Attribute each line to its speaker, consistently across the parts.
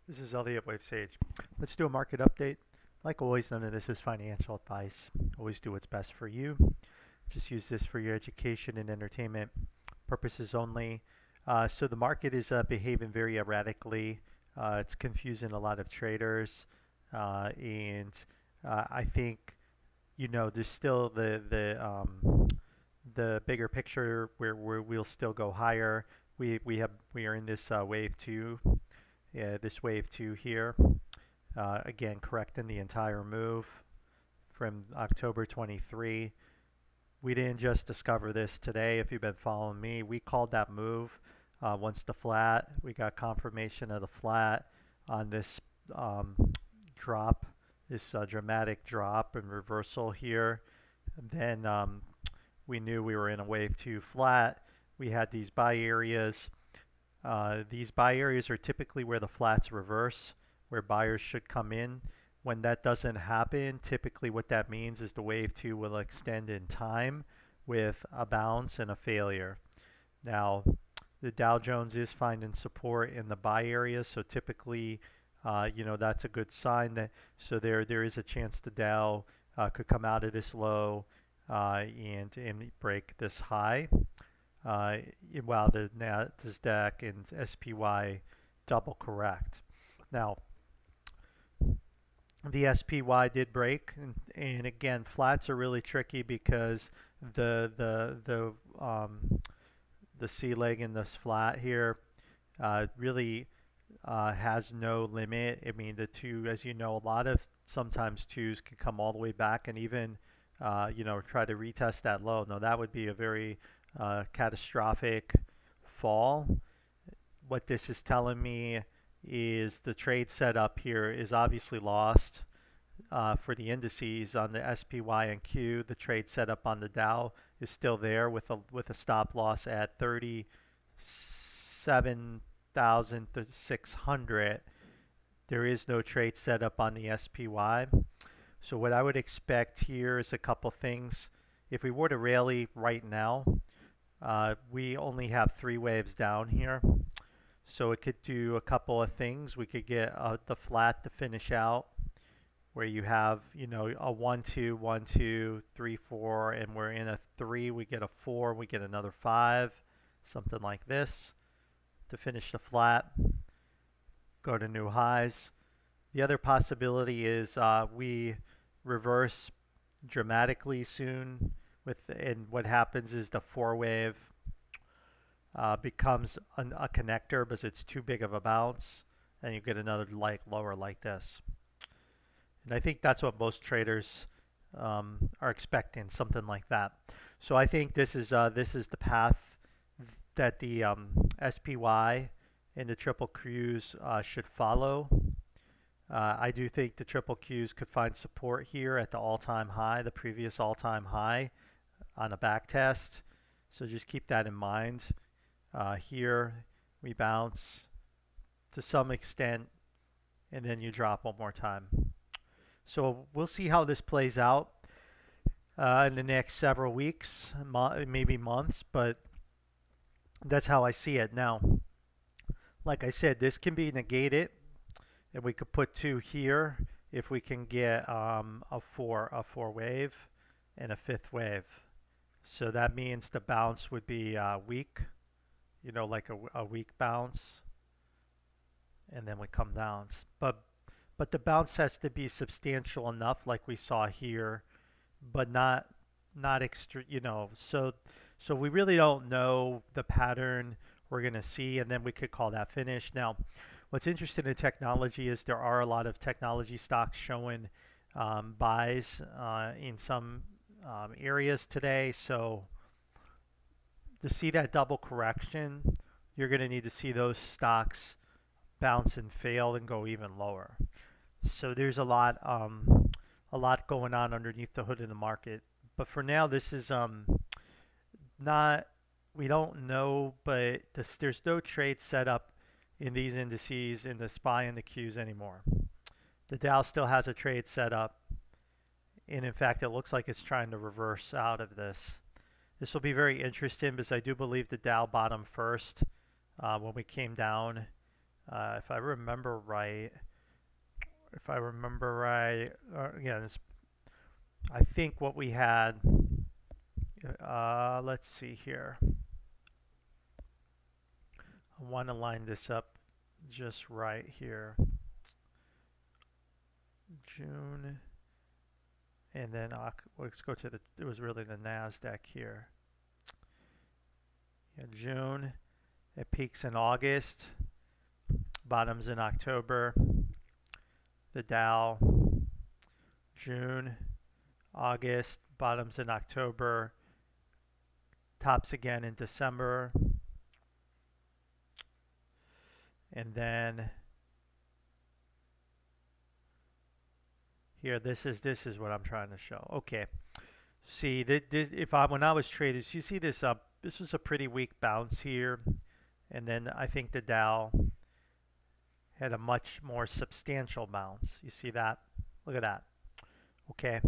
Speaker 1: This is Elliot Wave Sage. Let's do a market update. Like always, none of this is financial advice. Always do what's best for you. Just use this for your education and entertainment purposes only. So the market is behaving very erratically. It's confusing a lot of traders, and I think there's still the bigger picture where we'll still go higher. We are in this wave two. Yeah, this wave two here. Again, correcting the entire move from October 23. We didn't just discover this today. If you've been following me, we called that move once the flat. We got confirmation of the flat on this drop, this dramatic drop and reversal here. And then we knew we were in a wave two flat. We had these buy areas. These buy areas are typically where the flats reverse, where buyers should come in. When that doesn't happen, typically what that means is the wave two will extend in time with a bounce and a failure. Now, the Dow Jones is finding support in the buy area, so typically, that's a good sign that so there is a chance the Dow could come out of this low and break this high. Uh, while the NASDAQ and SPY double correct. Now, the SPY did break, and again, flats are really tricky because the the the um, the C leg in this flat here really has no limit. I mean, the two, as you know, a lot of sometimes twos can come all the way back and even try to retest that low. Now that would be a very catastrophic fall. What this is telling me is the trade setup here is obviously lost for the indices on the SPY and Q. The trade setup on the Dow is still there with a stop loss at 37,600. There is no trade setup on the SPY. So what I would expect here is a couple things. If we were to rally right now, we only have three waves down here. So it could do a couple of things. We could get the flat to finish out where you have, a 1, 2, 1, 2, 3, 4, and we're in a 3, we get a 4, we get another 5, something like this to finish the flat, go to new highs. The other possibility is we reverse dramatically soon and what happens is the 4 wave becomes a connector because it's too big of a bounce and you get another lower like this. And I think that's what most traders are expecting, something like that. So I think this is the path that the SPY and the triple Qs should follow. I do think the triple Qs could find support here at the all-time high, the previous all-time high on a back test. So just keep that in mind. Here we bounce to some extent and then you drop one more time. So we'll see how this plays out in the next several weeks, maybe months, but that's how I see it. Now, like I said, this can be negated, and we could put 2 here if we can get a four wave and a 5th wave. So that means the bounce would be weak, like a weak bounce, and then we come down. But the bounce has to be substantial enough, like we saw here, but not extra, So we really don't know the pattern we're going to see, and then we could call that finish. Now, what's interesting in technology is there are a lot of technology stocks showing buys in some areas today. So to see that double correction, you're going to need to see those stocks bounce and fail and go even lower. So there's a lot going on underneath the hood in the market. But for now, this is not, we don't know, but there's no trade set up in these indices in the SPY and the Qs anymore. The Dow still has a trade set up, and in fact, it looks like it's trying to reverse out of this. This will be very interesting because I do believe the Dow bottomed first when we came down If I remember right, yeah, I think what we had, let's see here. I want to line this up just right here. June, and then let's go to it was really the NASDAQ here. Yeah, June, it peaks in August, bottoms in October. The Dow, June, August, bottoms in October, tops again in December, and then here, this is what I'm trying to show. Okay, see when I was trading, you see this this was a pretty weak bounce here, and then I think the Dow had a much more substantial bounce. You see that? Look at that. Okay.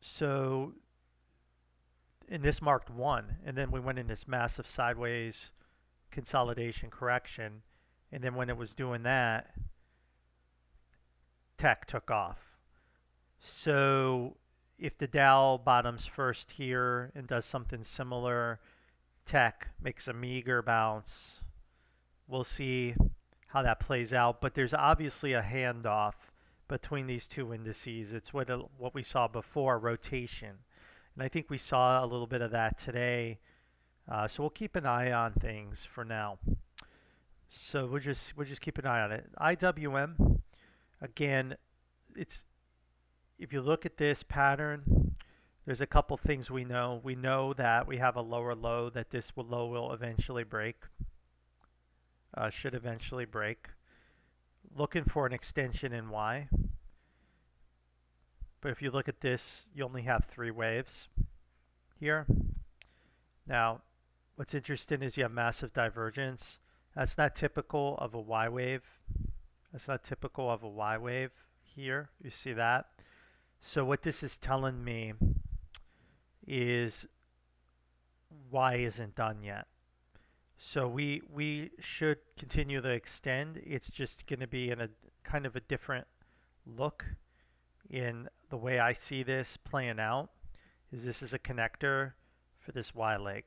Speaker 1: So, and this marked one, and then we went in this massive sideways consolidation correction, and then when it was doing that, tech took off. So if the Dow bottoms first here and does something similar, tech makes a meager bounce. We'll see how that plays out, but there's obviously a handoff between these two indices. It's what we saw before, rotation. And I think we saw a little bit of that today. So we'll keep an eye on things for now. So we'll just keep an eye on it. IWM, again, if you look at this pattern, there's a couple things we know. We know that we have a lower low that this low will eventually break. Should eventually break. Looking for an extension in Y. But if you look at this, you only have 3 waves here. Now, what's interesting is you have massive divergence. That's not typical of a Y wave. That's not typical of a Y wave here. You see that? So what this is telling me is Y isn't done yet. So we should continue to extend. It's just going to be in a kind of a different look. In the way I see this playing out, is this is a connector for this Y leg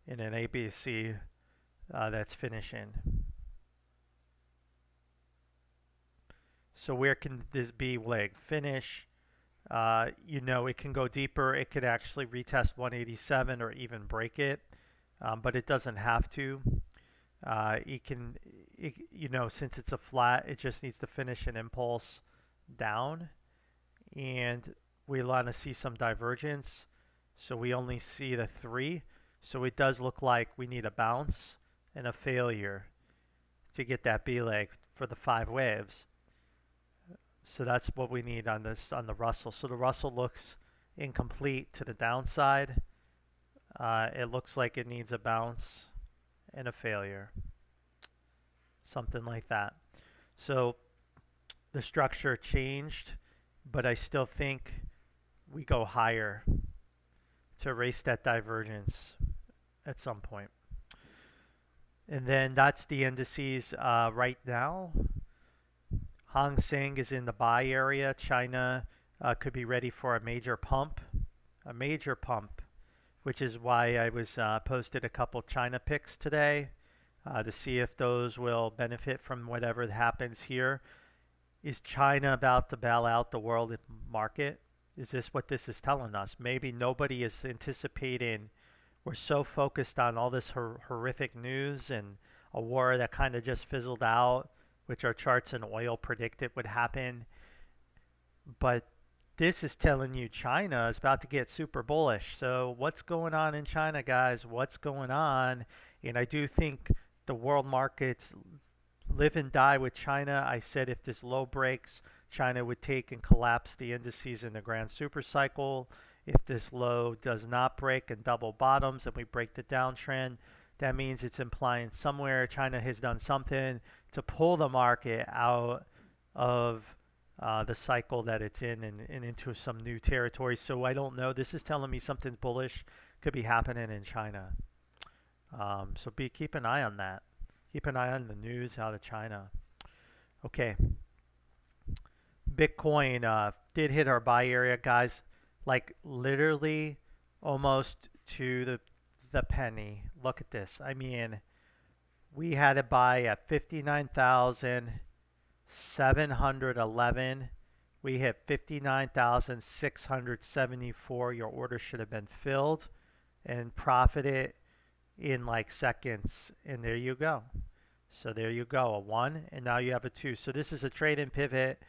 Speaker 1: in an ABC that's finishing. So where can this B leg finish? You know, it can go deeper. It could actually retest 187 or even break it, but it doesn't have to. You know, since it's a flat, it just needs to finish an impulse down, and we want to see some divergence. So we only see the 3. So it does look like we need a bounce and a failure to get that B leg for the 5 waves. So that's what we need on the Russell. So the Russell looks incomplete to the downside. It looks like it needs a bounce and a failure, something like that. So the structure changed, but I still think we go higher to erase that divergence at some point. And then that's the indices right now. Hang Seng is in the buy area. China could be ready for a major pump, which is why I was posted a couple China picks today to see if those will benefit from whatever happens here. Is China about to bail out the world market? Is this what this is telling us? Maybe nobody is anticipating. We're so focused on all this horrific news and a war that kind of just fizzled out, which our charts and oil predicted would happen. But this is telling you China is about to get super bullish. So what's going on in China, guys? What's going on? And I do think the world markets live and die with China. I said if this low breaks, China would take and collapse the indices in the grand super cycle. If this low does not break and double bottoms and we break the downtrend, that means it's implying somewhere China has done something to pull the market out of the cycle that it's in and into some new territory. So I don't know. This is telling me something bullish could be happening in China. So keep an eye on that. Keep an eye on the news out of China. Okay, Bitcoin did hit our buy area, guys. Like literally almost to the penny. Look at this. I mean, we had it buy at 59,711. We hit 59,674. Your order should have been filled and profited in like seconds. And there you go. So there you go, a 1, and now you have a 2. So this is a trade-in pivot.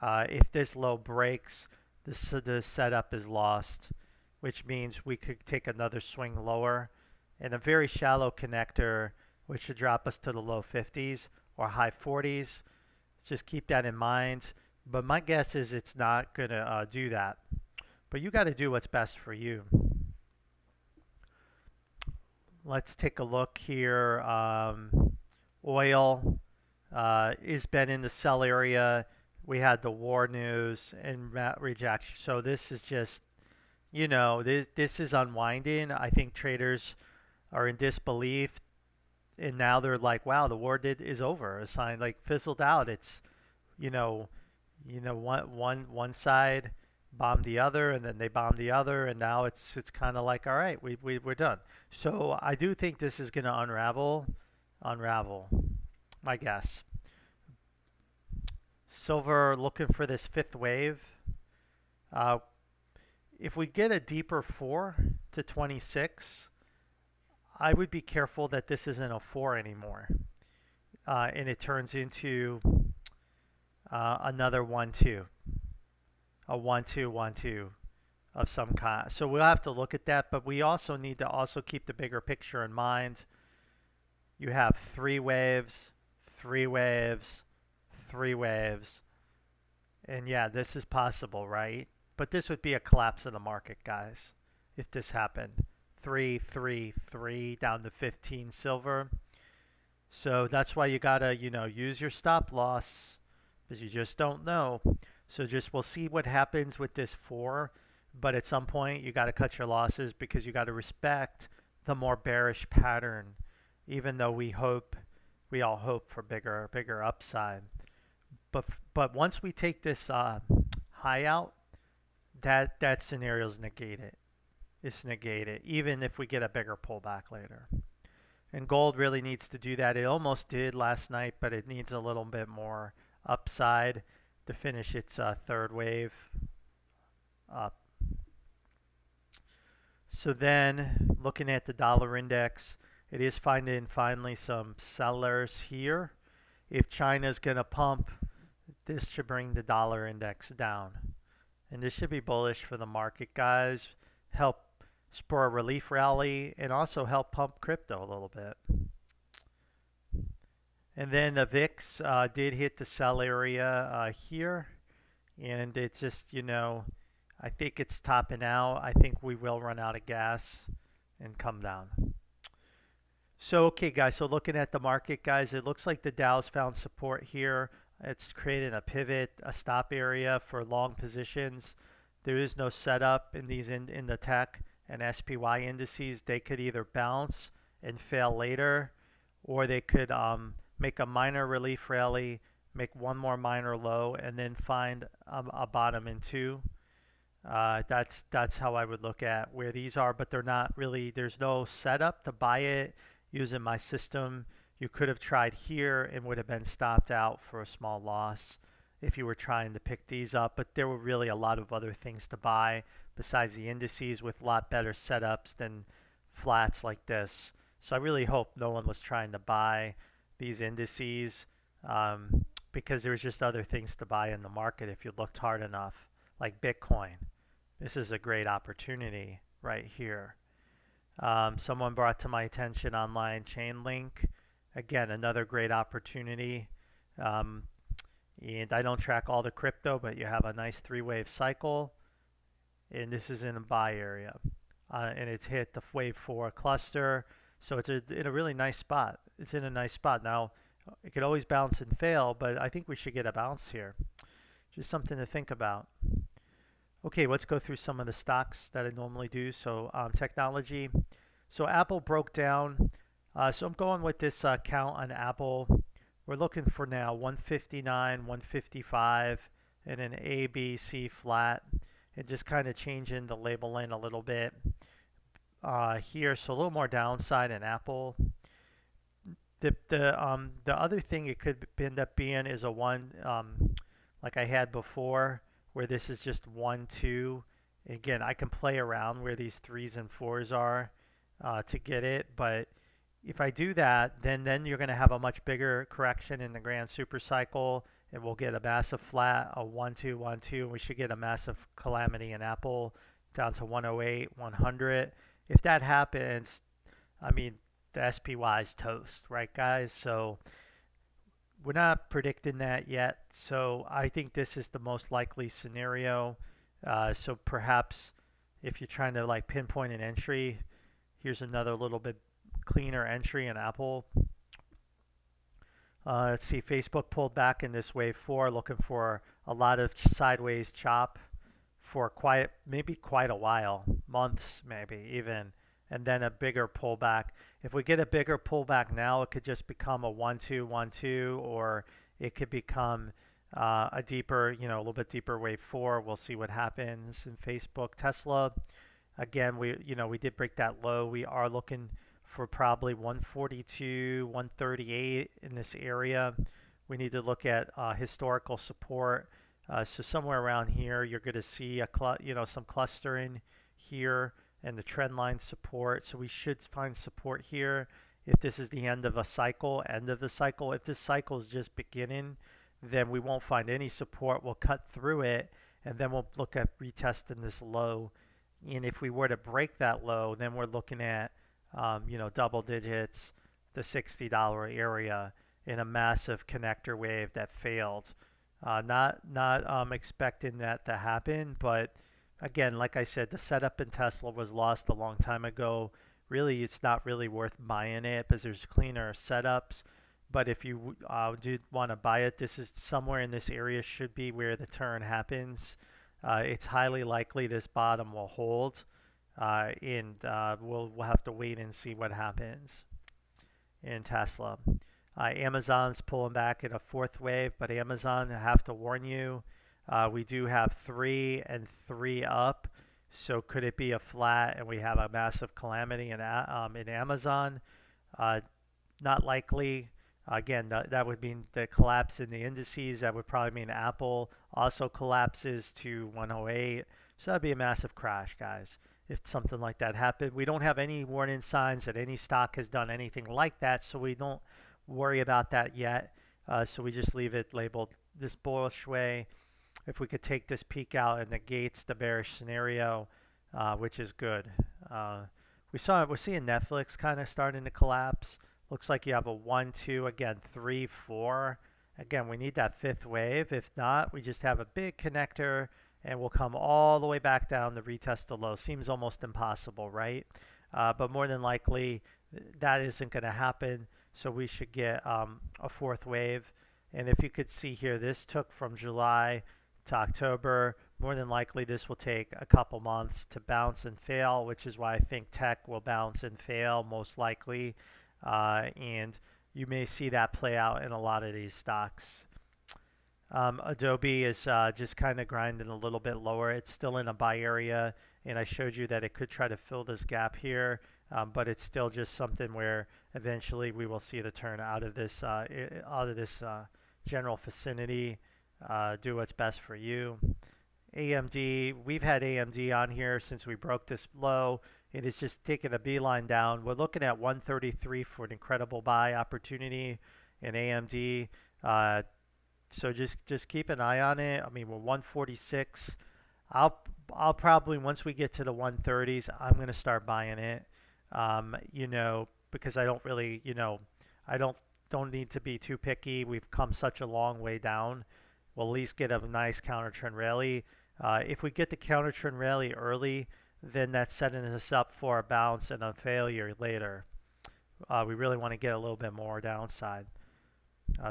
Speaker 1: If this low breaks, the setup is lost, which means we could take another swing lower. And a very shallow connector, which should drop us to the low 50s or high 40s. Just keep that in mind. But my guess is it's not going to do that. But you got to do what's best for you. Let's take a look here. Oil has been in the sell area. We had the war news and rejection. So this is just, you know, this is unwinding. I think traders are in disbelief, and now they're like, wow, the war is over. A sign like fizzled out. It's, you know, one side bombed the other, and then they bombed the other, and now it's kind of like, all right, we're done. So I do think this is going to unravel, my guess. Silver looking for this 5th wave. If we get a deeper 4 to 26, I would be careful that this isn't a 4 anymore, and it turns into another 1-2, a 1-2 of some kind. So we'll have to look at that, but we also need to also keep the bigger picture in mind. You have 3 waves, 3 waves, 3 waves, and yeah, this is possible, right? But this would be a collapse of the market, guys, if this happened. 3, 3, 3 down to 15 silver. So that's why you gotta, you know, use your stop loss, because you just don't know. So just we'll see what happens with this 4, but at some point you gotta cut your losses because you gotta respect the more bearish pattern, even though we all hope for bigger upside. But once we take this high out, that scenario is negated. It's negated, even if we get a bigger pullback later. And gold really needs to do that. It almost did last night, but it needs a little bit more upside to finish its 3rd wave up. So then, looking at the dollar index, it is finding finally some sellers here. If China's going to pump, this should bring the dollar index down. And this should be bullish for the market, guys. Help spur a relief rally and also help pump crypto a little bit. And then the VIX did hit the sell area here. And it's just, you know, I think it's topping out. I think we will run out of gas and come down. So, okay, guys, so looking at the market, guys, it looks like the Dow's found support here. It's created a pivot, a stop area for long positions. There is no setup in these in the tech and SPY indices. They could either bounce and fail later, or they could make a minor relief rally, make one more minor low, and then find a bottom in 2. That's how I would look at where these are, but they're not really, there's no setup to buy it using my system. You could have tried here and would have been stopped out for a small loss if you were trying to pick these up, but there were really a lot of other things to buy besides the indices with a lot better setups than flats like this. So I really hope no one was trying to buy these indices because there was just other things to buy in the market if you looked hard enough, like Bitcoin. This is a great opportunity right here. Someone brought to my attention online Chainlink. Again, another great opportunity. And I don't track all the crypto, but you have a nice 3-wave cycle. And this is in a buy area. And it's hit the wave 4 cluster. So it's in a really nice spot. It's in a nice spot. Now, it could always bounce and fail, but I think we should get a bounce here. Just something to think about. Okay, let's go through some of the stocks that I normally do. So technology. So Apple broke down. So I'm going with this count on Apple. We're looking for now 159, 155, and an A, B, C flat, and just kind of changing the label line a little bit here. So a little more downside in Apple. The other thing it could end up being is a one like I had before, where this is just 1, 2. Again, I can play around where these 3s and 4s are to get it, but if I do that, then you're going to have a much bigger correction in the grand super cycle, and we'll get a massive flat, a 1, 2, 1, 2, and we should get a massive calamity in Apple down to 108, 100. If that happens, I mean, the SPY is toast, right, guys? So we're not predicting that yet. So I think this is the most likely scenario. So perhaps if you're trying to like pinpoint an entry, here's another little bit cleaner entry in Apple. Let's see, Facebook pulled back in this wave 4, looking for a lot of sideways chop for maybe quite a while, months maybe even, and then a bigger pullback. If we get a bigger pullback now, it could just become a 1, 2, 1, 2, or it could become a deeper, a little bit deeper wave 4. We'll see what happens in Facebook. Tesla, again, we did break that low. We are looking for probably 142, 138 in this area. We need to look at historical support. So somewhere around here, you're going to see some clustering here and the trend line support. So we should find support here if this is the end of a cycle, end of the cycle. If this cycle is just beginning, then we won't find any support. We'll cut through it, and then we'll look at retesting this low. And if we were to break that low, then we're looking at double digits, the $60 area in a massive connector wave that failed. Not expecting that to happen, but again, like I said, the setup in Tesla was lost a long time ago. Really, it's not really worth buying it because there's cleaner setups. But if you do want to buy it, this is somewhere in this area should be where the turn happens. It's highly likely this bottom will hold, and we'll have to wait and see what happens in Tesla. Amazon's pulling back in a fourth wave, but Amazon, I have to warn you, we do have 3 and 3 up. So could it be a flat and we have a massive calamity in Amazon? Not likely. Again, that would mean the collapse in the indices. That would probably mean Apple also collapses to 108. So that'd be a massive crash, guys, if something like that happened. We don't have any warning signs that any stock has done anything like that, so we don't worry about that yet. So we just leave it labeled this bullish way. If we could take this peak out and negates the bearish scenario, which is good. We're seeing Netflix kind of starting to collapse. Looks like you have a 1, 2, again, 3, 4. Again, we need that fifth wave. If not, we just have a big connector and we'll come all the way back down to retest the low. Seems almost impossible, right? But more than likely, that isn't going to happen. So we should get a fourth wave. And if you could see here, this took from July to October. More than likely, this will take a couple months to bounce and fail, which is why I think tech will bounce and fail most likely. And you may see that play out in a lot of these stocks. Adobe is just kind of grinding a little bit lower. It's still in a buy area, and I showed you that it could try to fill this gap here, but it's still just something where eventually we will see the turn out of this general vicinity. Do what's best for you. AMD, we've had AMD on here since we broke this low. It is just taking a beeline down. We're looking at 133 for an incredible buy opportunity in AMD. So just keep an eye on it. I mean, we're 146. I'll probably, once we get to the 130s, I'm going to start buying it. Because I don't really, I don't need to be too picky. We've come such a long way down. We'll at least get a nice counter trend rally. If we get the counter trend rally early, then that's setting us up for a bounce and a failure later. We really want to get a little bit more downside.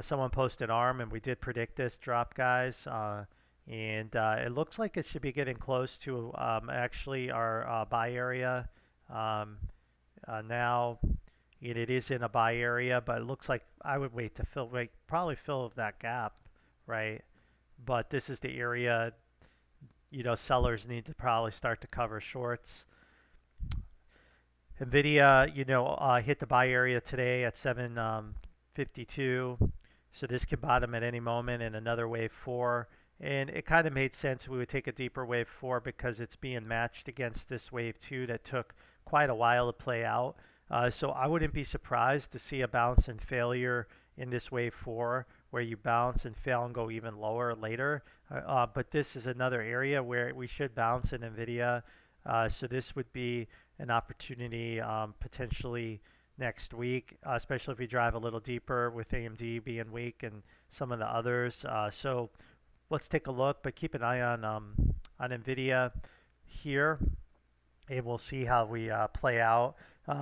Speaker 1: Someone posted ARM, and we did predict this drop, guys. And it looks like it should be getting close to actually our buy area now. and it is in a buy area, but it looks like I would wait to probably fill that gap, right? But this is the area, sellers need to probably start to cover shorts. Nvidia, hit the buy area today at 752. So this could bottom at any moment in another wave 4. And it kind of made sense we would take a deeper wave 4 because it's being matched against this wave 2 that took quite a while to play out. So I wouldn't be surprised to see a bounce and failure in this wave 4 where you bounce and fail and go even lower later. But this is another area where we should bounce in Nvidia. So this would be an opportunity potentially next week, especially if we drive a little deeper with AMD being weak and some of the others. So let's take a look, but keep an eye on Nvidia here, and we'll see how we play out.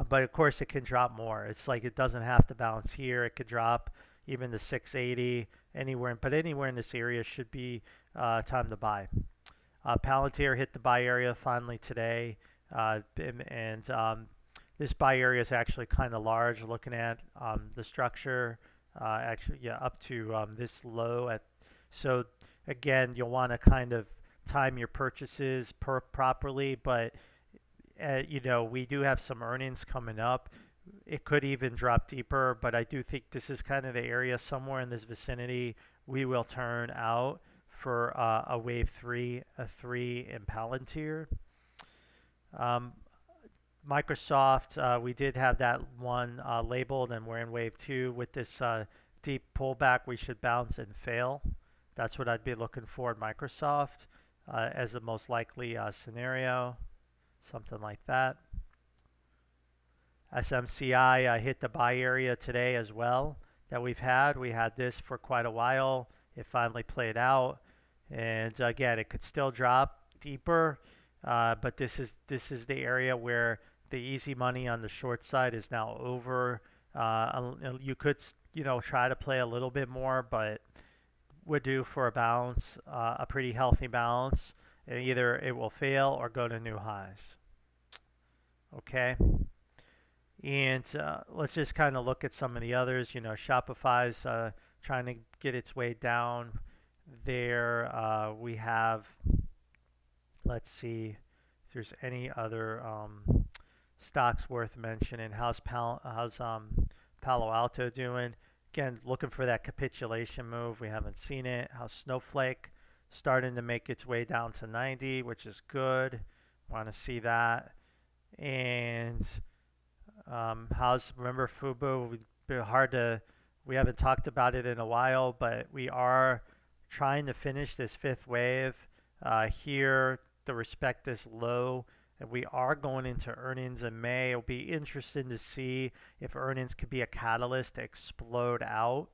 Speaker 1: But of course, it can drop more. It's like it doesn't have to bounce here. It could drop even to 680 anywhere, but anywhere in this area should be time to buy. Palantir hit the buy area finally today, and this buy area is actually kind of large. Looking at the structure, actually, yeah, up to this low at. So again, you'll want to kind of time your purchases properly, but we do have some earnings coming up. It could even drop deeper, but I do think this is kind of the area somewhere in this vicinity we will turn out for a wave 3, a 3 in Palantir. Microsoft, we did have that one labeled, and we're in wave 2. With this deep pullback, we should bounce and fail. That's what I'd be looking for at Microsoft as the most likely scenario, something like that. SMCI hit the buy area today as well that we've had. We had this for quite a while. It finally played out, and again, it could still drop deeper, but this is the area where the easy money on the short side is now over. You could try to play a little bit more, but we're due for a bounce, a pretty healthy bounce, and either it will fail or go to new highs. Okay. And let's just kind of look at some of the others. Shopify's trying to get its way down there. We have, let's see if there's any other stocks worth mentioning. How's Palo Alto doing? Again, looking for that capitulation move. We haven't seen it. How's Snowflake starting to make its way down to 90, which is good. Want to see that. And remember Fubo? We haven't talked about it in a while, but we are trying to finish this 5th wave here to respect this low. And we are going into earnings in May. It'll be interesting to see if earnings could be a catalyst to explode out.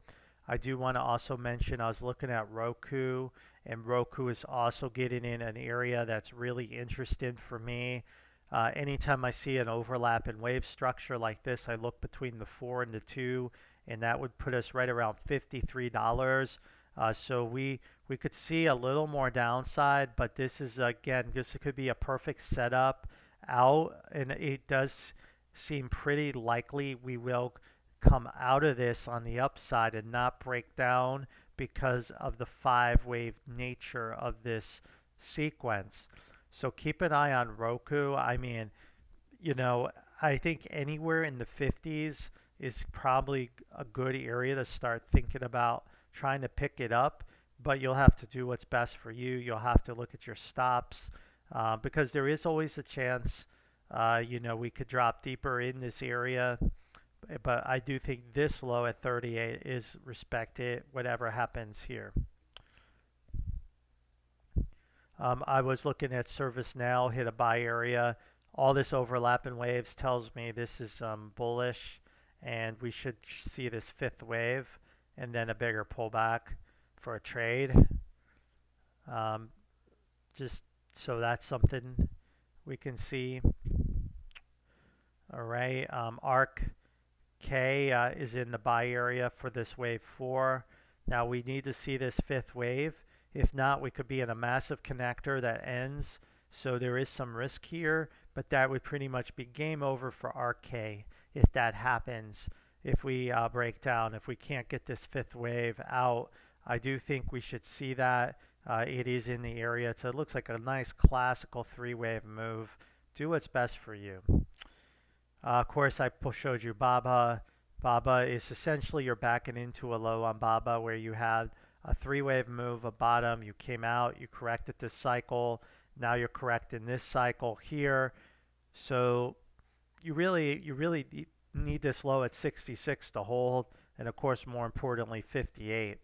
Speaker 1: I do want to also mention I was looking at Roku, and Roku is also getting in an area that's really interesting for me. Anytime I see an overlap in wave structure like this, I look between the 4 and the 2, and that would put us right around $53. So we could see a little more downside, but this is, again, this could be a perfect setup out, and it does seem pretty likely we will come out of this on the upside and not break down because of the 5-wave nature of this sequence. So keep an eye on Roku. I mean, I think anywhere in the 50s is probably a good area to start thinking about trying to pick it up, but you'll have to do what's best for you. You'll have to look at your stops because there is always a chance, we could drop deeper in this area, but I do think this low at 38 is respected, whatever happens here. I was looking at ServiceNow, hit a buy area. All this overlap in waves tells me this is bullish, and we should see this 5th wave and then a bigger pullback for a trade. Just so that's something we can see. All right, ARK K is in the buy area for this wave 4. Now we need to see this 5th wave. If not, we could be in a massive connector that ends. So there is some risk here, but that would pretty much be game over for RK. if that happens, if we break down, if we can't get this fifth wave out. I do think we should see that. It is in the area, so it looks like a nice classical three-wave move. Do what's best for you. Of course, I showed you BABA. BABA is essentially you're backing into a low on BABA where you had a three-wave move, a bottom. You came out, you corrected this cycle. Now you're correcting this cycle here. So you really need this low at 66 to hold, and of course, more importantly, 58.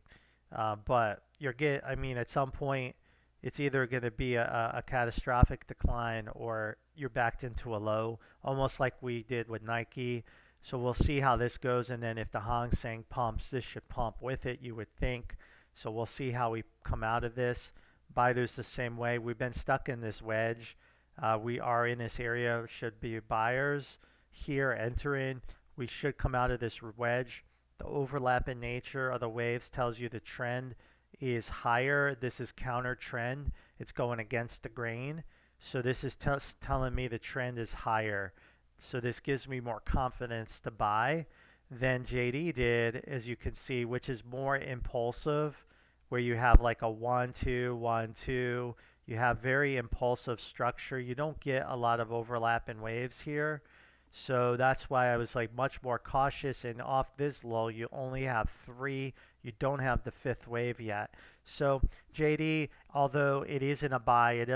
Speaker 1: But I mean, at some point, it's either going to be a catastrophic decline or you're backed into a low, almost like we did with Nike. So we'll see how this goes, and then if the Hang Seng pumps, this should pump with it, you would think. So we'll see how we come out of this. Baidu's the same way. We've been stuck in this wedge. We are in this area, should be buyers here entering. We should come out of this wedge. The overlapping nature of the waves tells you the trend is higher. This is counter trend. It's going against the grain. So this is telling me the trend is higher. So this gives me more confidence to buy than JD did, as you can see, which is more impulsive, where you have like a 1, 2, 1, 2. You have very impulsive structure. You don't get a lot of overlap in waves here. So that's why I was like much more cautious, and off this low you only have 3. You don't have the fifth wave yet. So JD, although it isn't a buy, it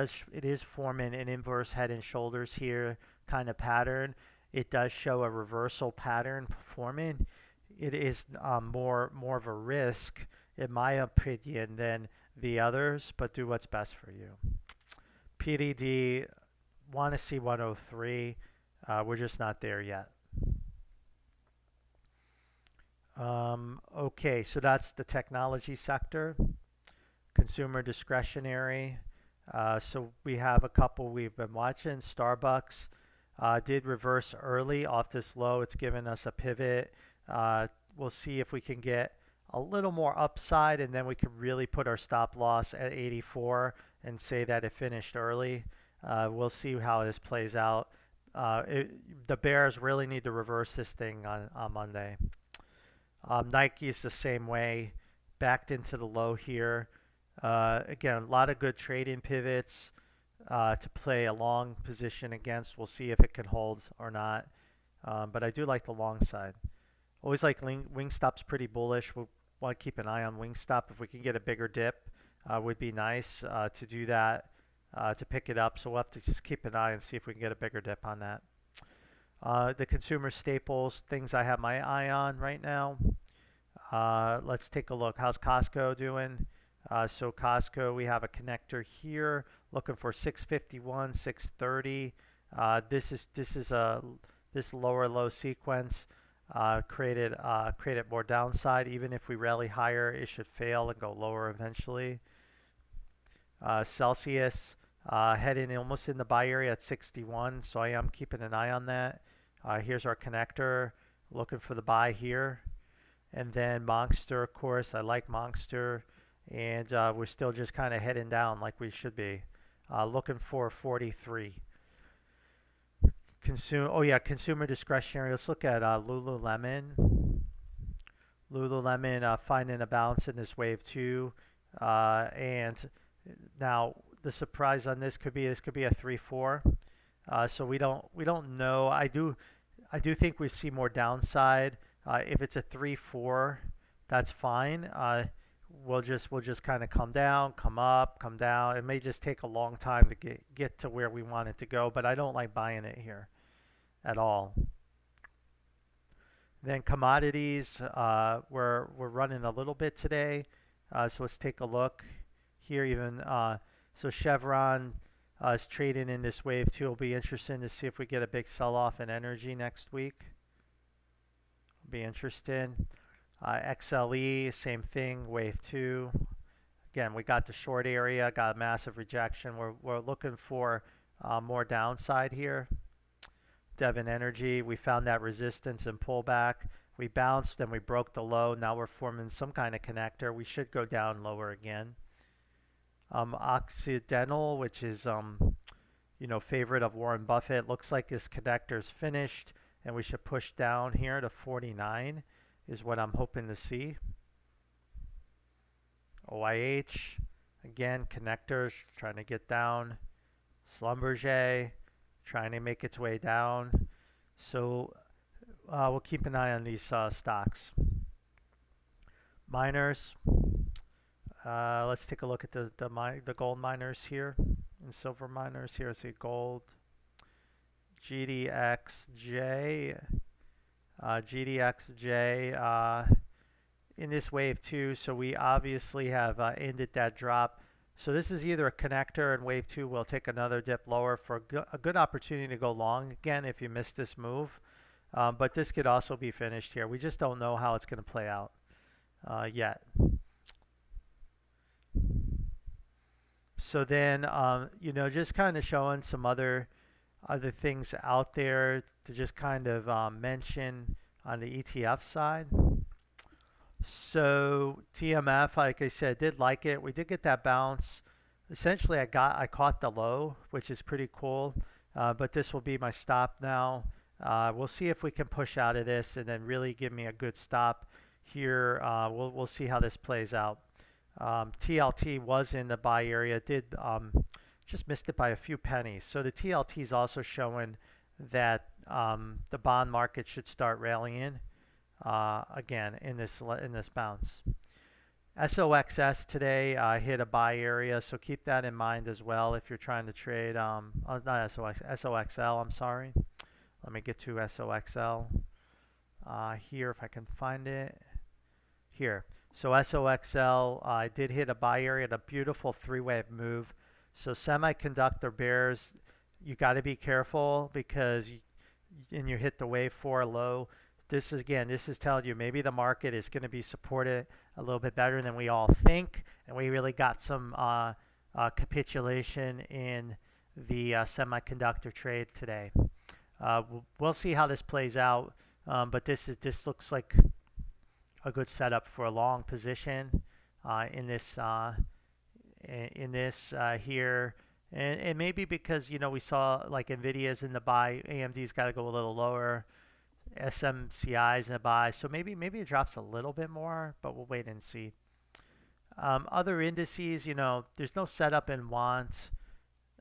Speaker 1: is forming an inverse head and shoulders here kind of pattern. It does show a reversal pattern forming. It is more of a risk, in my opinion, than the others, but do what's best for you. PDD, want to see 103. We're just not there yet. Okay, so that's the technology sector. Consumer discretionary. So we have a couple we've been watching. Starbucks did reverse early off this low. It's given us a pivot. We'll see if we can get a little more upside, and then we can really put our stop loss at 84 and say that it finished early. We'll see how this plays out. The bears really need to reverse this thing on Monday. Nike is the same way, backed into the low here. Again, a lot of good trading pivots to play a long position against. We'll see if it can hold or not. But I do like the long side. Always like Wingstop's pretty bullish. We'll want to keep an eye on Wingstop. If we can get a bigger dip, would be nice to do that, to pick it up. So we'll have to just keep an eye and see if we can get a bigger dip on that. The consumer staples, things I have my eye on right now. Let's take a look. How's Costco doing? So Costco, we have a connector here, looking for 651, 630. This lower low sequence created more downside. Even if we rally higher, it should fail and go lower eventually. Celsius heading almost in the buy area at 61, so I am keeping an eye on that. Here's our connector, looking for the buy here. And then Monster, of course, I like Monster, and we're still just kind of heading down like we should be. Looking for 43. Consumer discretionary. Let's look at Lululemon. Lululemon finding a bounce in this wave 2, and now the surprise on this could be a 3-4. So we don't know. I do think we see more downside. If it's a 3-4, that's fine. We'll just kind of come down, come up, come down. It may just take a long time to get to where we want it to go, but I don't like buying it here at all. Then commodities, we're running a little bit today, so let's take a look here. Even so, Chevron is trading in this wave 2. It'll be interesting to see if we get a big sell-off in energy next week. Be interesting. XLE, same thing, wave 2. Again, we got the short area, got a massive rejection. We're looking for more downside here. Devon Energy, we found that resistance and pullback. We bounced and we broke the low. Now we're forming some kind of connector. We should go down lower again. Occidental, which is favorite of Warren Buffett, looks like this connector's finished, and we should push down here to 49 is what I'm hoping to see. OIH, again, connectors trying to get down. Schlumberger trying to make its way down. So we'll keep an eye on these stocks. Miners. Let's take a look at the gold miners here and silver miners. Here, see gold. GDXJ. GDXJ in this wave 2. So we obviously have ended that drop. So this is either a connector, and wave 2 will take another dip lower for a good opportunity to go long again if you missed this move. But this could also be finished here. We just don't know how it's going to play out yet. So then, you know, just kind of showing some other things out there to just kind of mention on the ETF side. So TMF, like I said, did like it. We did get that bounce. Essentially, I caught the low, which is pretty cool. But this will be my stop now. We'll see if we can push out of this and then really give me a good stop here. We'll see how this plays out. TLT was in the buy area, did just missed it by a few pennies. So the TLT is also showing that the bond market should start rallying again in this bounce. SOXS today hit a buy area, so keep that in mind as well if you're trying to trade. Not SOXL. I'm sorry. Let me get to SOXL here if I can find it. Here. So SOXL did hit a buy area at a beautiful three-wave move. So semiconductor bears, you got to be careful because you hit the wave 4 low. This is telling you maybe the market is going to be supported a little bit better than we all think, and we really got some capitulation in the semiconductor trade today. We'll see how this plays out, but this looks like a good setup for a long position in this here, and maybe because we saw like Nvidia's in the buy, AMD's got to go a little lower, SMCI's in the buy, so maybe it drops a little bit more, but we'll wait and see. Other indices, there's no setup in want.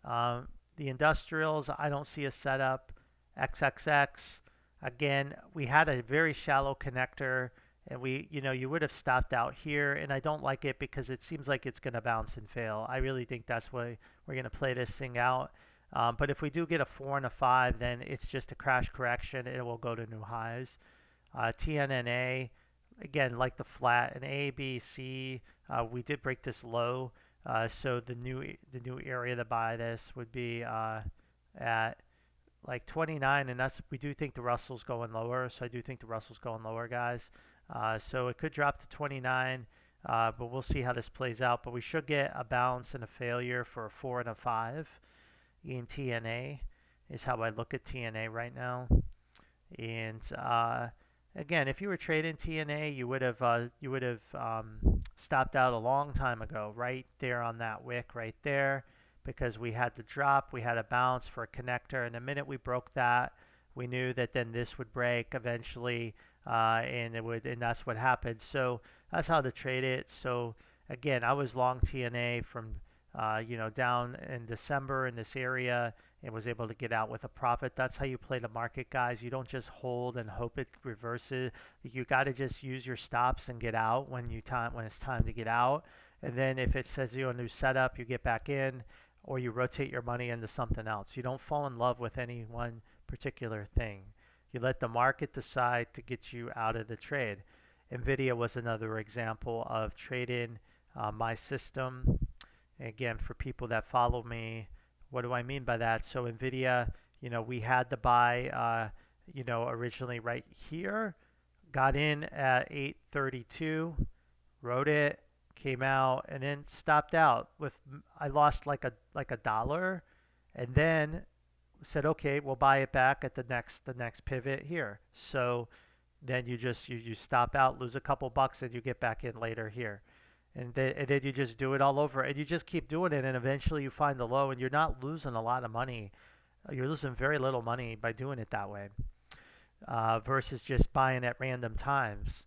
Speaker 1: The industrials, I don't see a setup. XXX, again, we had a very shallow connector, and you would have stopped out here, and I don't like it because it seems like it's going to bounce and fail. I really think that's why we're going to play this thing out. But if we do get a 4 and a 5, then it's just a crash correction. It will go to new highs. TNNA, again, like the flat, and A, B, C, we did break this low. So the new area to buy this would be at like 29, and we do think the Russell's going lower. So I do think the Russell's going lower, guys. So it could drop to 29, but we'll see how this plays out. But we should get a bounce and a failure for a 4 and a 5 in TNA is how I look at TNA right now. And again, if you were trading TNA, you would have stopped out a long time ago, right there on that wick right there, because we had the drop, we had a bounce for a connector, and the minute we broke that, we knew that then this would break eventually, and that's what happened. So that's how to trade it. So again, I was long TNA from down in December in this area and was able to get out with a profit. That's how you play the market, guys. You don't just hold and hope it reverses. You got to just use your stops and get out when it's time to get out. And then if it says a new setup, you get back in, or you rotate your money into something else. You don't fall in love with any one particular thing. You let the market decide to get you out of the trade. Nvidia was another example of trading my system. Again, for people that follow me, what do I mean by that? So Nvidia, we had the buy, originally right here, got in at 832, wrote it, came out, and then stopped out with, I lost like a dollar, and then said, okay, we'll buy it back at the next pivot here. So then you stop out, lose a couple bucks, and you get back in later here. And then you just do it all over, and you just keep doing it, and eventually you find the low, and you're not losing a lot of money. You're losing very little money by doing it that way. versus just buying at random times.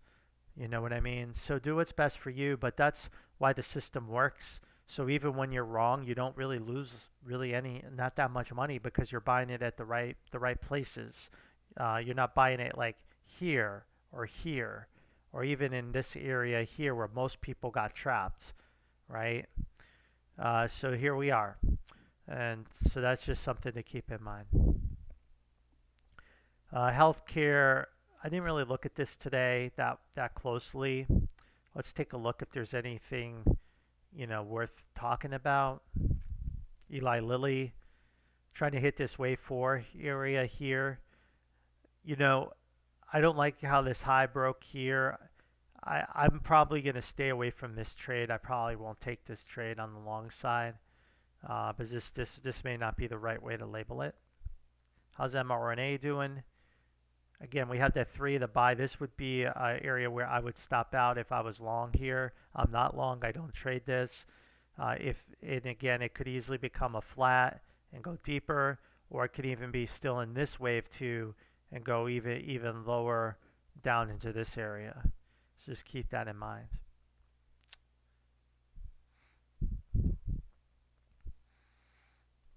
Speaker 1: You know what I mean? So do what's best for you, but that's why the system works. So even when you're wrong, you don't really lose really not that much money because you're buying it at the right places. You're not buying it like here, or even in this area here where most people got trapped, right? So here we are, and so that's just something to keep in mind. Healthcare. I didn't really look at this today that closely. Let's take a look if there's anything worth talking about. Eli Lilly trying to hit this wave 4 area here. You know, I don't like how this high broke here. I'm probably going to stay away from this trade. I probably won't take this trade on the long side, but this may not be the right way to label it. How's mRNA doing? Again, we have that 3 to buy. This would be an area where I would stop out if I was long here. I'm not long. I don't trade this. And again, it could easily become a flat and go deeper, or it could even be still in this wave 2 and go even lower down into this area. So just keep that in mind.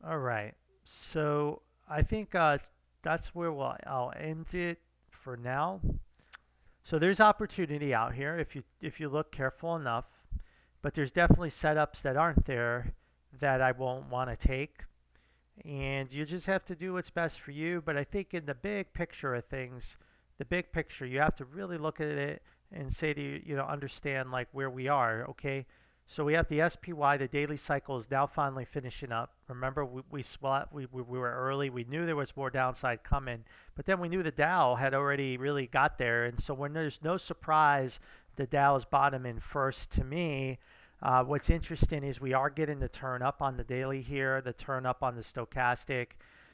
Speaker 1: All right. So I think that's where I'll end it for now. So there's opportunity out here if you look careful enough, but there's definitely setups that aren't there that I won't want to take, and you just have to do what's best for you. But I think in the big picture of things, the big picture, you have to really look at it and say to understand like where we are. Okay, so we have the SPY, the daily cycle is now finally finishing up. Remember, we spot, we were early. We knew there was more downside coming, but then we knew the Dow had already really got there. And so when there's no surprise, the Dow is bottoming first to me. What's interesting is we are getting the turn up on the daily here, the turn up on the stochastic.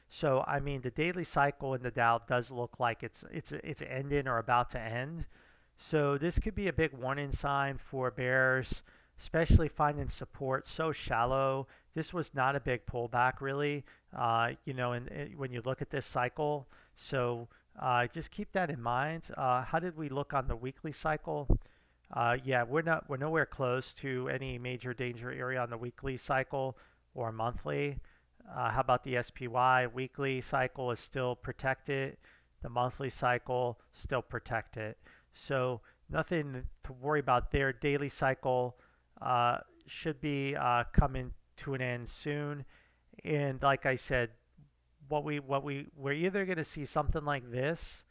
Speaker 1: So I mean, the daily cycle in the Dow does look like it's ending or about to end. So this could be a big warning sign for bears, especially finding support so shallow. This was not a big pullback really, and when you look at this cycle. So just keep that in mind. How did we look on the weekly cycle? Yeah, we're nowhere close to any major danger area on the weekly cycle or monthly. How about the SPY? Weekly cycle is still protected. The monthly cycle still protected. So nothing to worry about there. Daily cycle should be coming to an end soon. And like I said, we're either going to see something like this,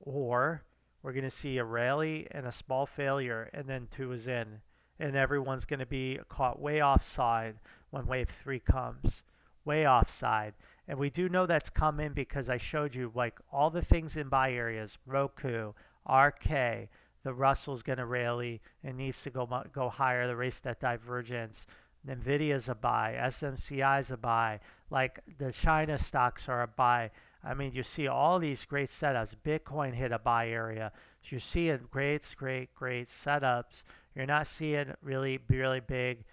Speaker 1: or we're going to see a rally and a small failure, and then 2 is in, and everyone's going to be caught way offside when wave 3 comes, way offside. And we do know that's coming because I showed you like all the things in buy areas, Roku, RK, the Russell's going to rally and needs to go higher, the race that divergence. Nvidia's a buy, SMCI's a buy, like the China stocks are a buy. I mean, you see all these great setups. Bitcoin hit a buy area. So you're seeing great setups. You're not seeing really big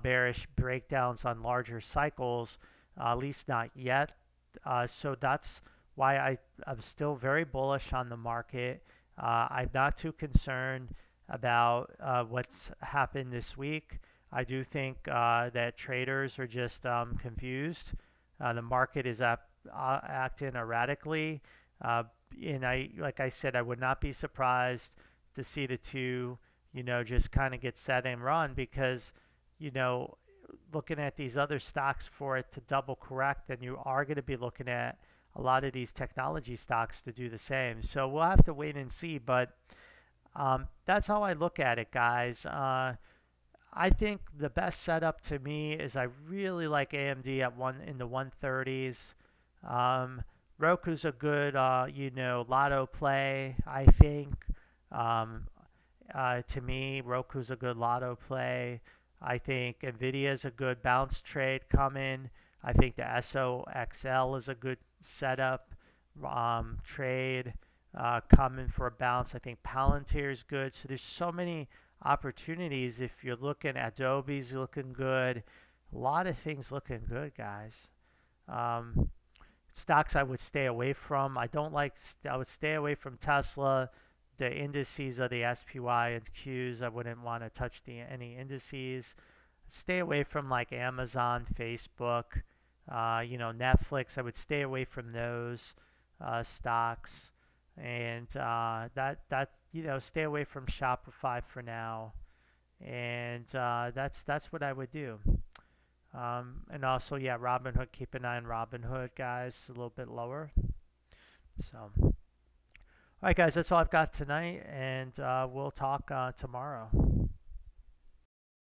Speaker 1: bearish breakdowns on larger cycles, at least not yet. So that's why I'm still very bullish on the market. I'm not too concerned about what's happened this week. I do think that traders are just confused. The market is acting erratically, and like I said, I would not be surprised to see the 2, just kind of get set and run because, looking at these other stocks for it to double correct, and you are going to be looking at a lot of these technology stocks to do the same. So we'll have to wait and see, but that's how I look at it, guys. I think the best setup to me is I really like AMD at in the 130s. Roku's a good, lotto play, I think. To me, Roku's a good lotto play. I think Nvidia's a good bounce trade coming. I think the SOXL is a good setup trade coming for a bounce. I think Palantir is good. So there's so many opportunities. If you're looking at Adobe's looking good, a lot of things looking good, guys. stocks I would stay away from. I would stay away from Tesla. The indices of the SPY and Qs, I wouldn't want to touch any indices. Stay away from like Amazon, Facebook, Netflix. I would stay away from those stocks, and stay away from Shopify for now. And that's what I would do. And also, yeah, Robinhood. Keep an eye on Robinhood, guys. A little bit lower. So, all right, guys, that's all I've got tonight, and we'll talk tomorrow.